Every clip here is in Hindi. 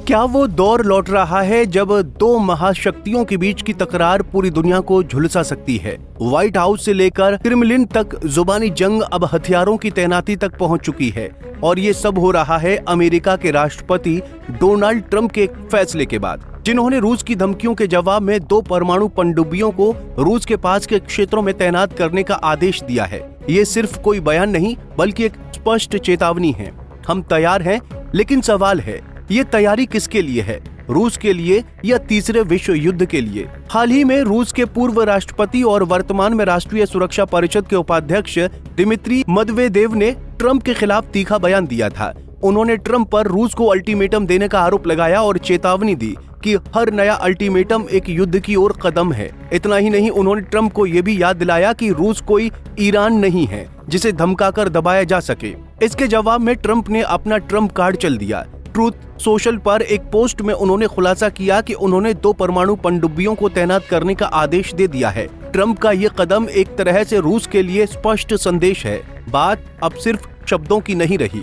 क्या वो दौर लौट रहा है जब दो महाशक्तियों के बीच की तकरार पूरी दुनिया को झुलसा सकती है? व्हाइट हाउस से लेकर क्रेमलिन तक जुबानी जंग अब हथियारों की तैनाती तक पहुंच चुकी है, और ये सब हो रहा है अमेरिका के राष्ट्रपति डोनाल्ड ट्रंप के फैसले के बाद, जिन्होंने रूस की धमकियों के जवाब में 2 परमाणु पनडुब्बियों को रूस के पास के क्षेत्रों में तैनात करने का आदेश दिया है। ये सिर्फ कोई बयान नहीं, बल्कि एक स्पष्ट चेतावनी है। हम तैयार हैं, लेकिन सवाल है, ये तैयारी किसके लिए है? रूस के लिए या तीसरे विश्व युद्ध के लिए? हाल ही में रूस के पूर्व राष्ट्रपति और वर्तमान में राष्ट्रीय सुरक्षा परिषद के उपाध्यक्ष दिमित्री मेदवेदेव ने ट्रंप के खिलाफ तीखा बयान दिया था। उन्होंने ट्रंप पर रूस को अल्टीमेटम देने का आरोप लगाया और चेतावनी दी कि हर नया अल्टीमेटम एक युद्ध की ओर कदम है। इतना ही नहीं, उन्होंने ट्रंप को यह भी याद दिलाया कि रूस कोई ईरान नहीं है जिसे धमकाकर दबाया जा सके। इसके जवाब में ट्रंप ने अपना ट्रंप कार्ड चल दिया। ट्रूथ सोशल पर एक पोस्ट में उन्होंने खुलासा किया कि उन्होंने 2 परमाणु पनडुब्बियों को तैनात करने का आदेश दे दिया है। ट्रंप का ये कदम एक तरह से रूस के लिए स्पष्ट संदेश है। बात अब सिर्फ शब्दों की नहीं रही।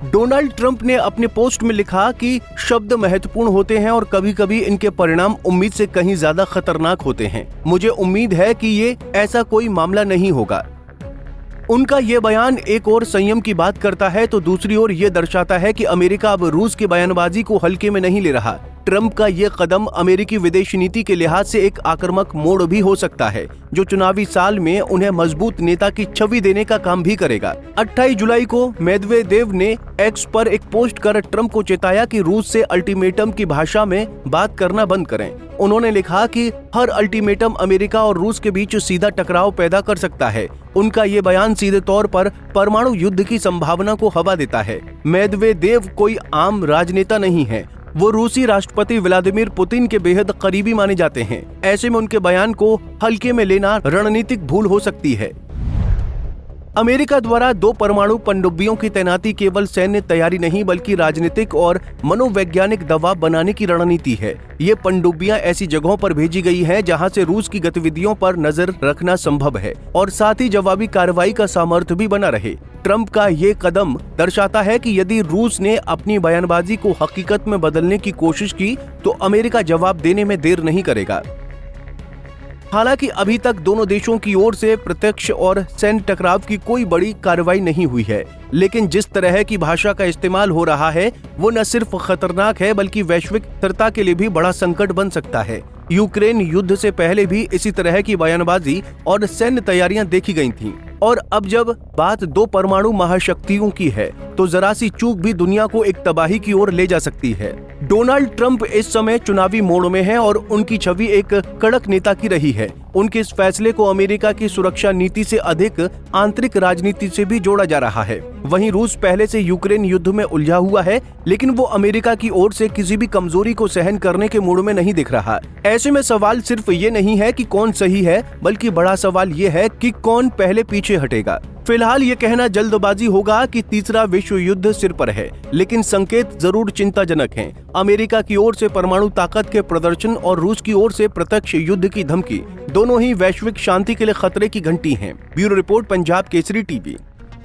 डोनाल्ड ट्रंप ने अपने पोस्ट में लिखा कि शब्द महत्वपूर्ण होते हैं और कभी कभी इनके परिणाम उम्मीद से कहीं ज्यादा खतरनाक होते हैं। मुझे उम्मीद है कि ये ऐसा कोई मामला नहीं होगा। उनका ये बयान एक ओर संयम की बात करता है तो दूसरी ओर ये दर्शाता है कि अमेरिका अब रूस की बयानबाजी को हल्के में नहीं ले रहा। ट्रंप का ये कदम अमेरिकी विदेशी नीति के लिहाज से एक आक्रामक मोड़ भी हो सकता है, जो चुनावी साल में उन्हें मजबूत नेता की छवि देने का काम भी करेगा। 28 जुलाई को मेदवेदेव ने एक्स पर एक पोस्ट कर ट्रंप को चेताया कि रूस से अल्टीमेटम की भाषा में बात करना बंद करें। उन्होंने लिखा कि हर अल्टीमेटम अमेरिका और रूस के बीच सीधा टकराव पैदा कर सकता है। उनका ये बयान सीधे तौर पर परमाणु युद्ध की संभावना को हवा देता है। मेदवेदेव कोई आम राजनेता नहीं है, वो रूसी राष्ट्रपति व्लादिमीर पुतिन के बेहद करीबी माने जाते हैं। ऐसे में उनके बयान को हल्के में लेना रणनीतिक भूल हो सकती है। अमेरिका द्वारा 2 परमाणु पनडुब्बियों की तैनाती केवल सैन्य तैयारी नहीं, बल्कि राजनीतिक और मनोवैज्ञानिक दबाव बनाने की रणनीति है। ये पनडुब्बियां ऐसी जगहों पर भेजी गई हैं जहां से रूस की गतिविधियों पर नजर रखना संभव है और साथ ही जवाबी कार्रवाई का सामर्थ्य भी बना रहे। ट्रंप का ये कदम दर्शाता है कि यदि रूस ने अपनी बयानबाजी को हकीकत में बदलने की कोशिश की तो अमेरिका जवाब देने में देर नहीं करेगा। हालांकि अभी तक दोनों देशों की ओर से प्रत्यक्ष और सैन्य टकराव की कोई बड़ी कार्रवाई नहीं हुई है, लेकिन जिस तरह की भाषा का इस्तेमाल हो रहा है वो न सिर्फ खतरनाक है बल्कि वैश्विक स्थिरता के लिए भी बड़ा संकट बन सकता है। यूक्रेन युद्ध से पहले भी इसी तरह की बयानबाजी और सैन्य तैयारियां देखी गई थीं, और अब जब बात 2 परमाणु महाशक्तियों की है तो जरा सी चूक भी दुनिया को एक तबाही की ओर ले जा सकती है। डोनाल्ड ट्रंप इस समय चुनावी मोड़ में हैं और उनकी छवि एक कड़क नेता की रही है। उनके इस फैसले को अमेरिका की सुरक्षा नीति से अधिक आंतरिक राजनीति से भी जोड़ा जा रहा है। वहीं रूस पहले से यूक्रेन युद्ध में उलझा हुआ है, लेकिन वो अमेरिका की ओर से किसी भी कमजोरी को सहन करने के मूड में नहीं दिख रहा। ऐसे में सवाल सिर्फ ये नहीं है कि कौन सही है, बल्कि बड़ा सवाल ये है कि कौन पहले पीछे हटेगा। फिलहाल ये कहना जल्दबाजी होगा कि तीसरा विश्व युद्ध सिर पर है, लेकिन संकेत जरूर चिंताजनक हैं। अमेरिका की ओर से परमाणु ताकत के प्रदर्शन और रूस की ओर से प्रत्यक्ष युद्ध की धमकी, दोनों ही वैश्विक शांति के लिए खतरे की घंटी हैं। Bureau report, Punjab Kesari TV.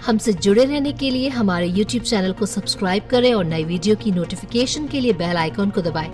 हमसे जुड़े रहने के लिए हमारे YouTube चैनल को सब्सक्राइब करें और नई वीडियो की नोटिफिकेशन के लिए बेल आइकॉन को दबाएं।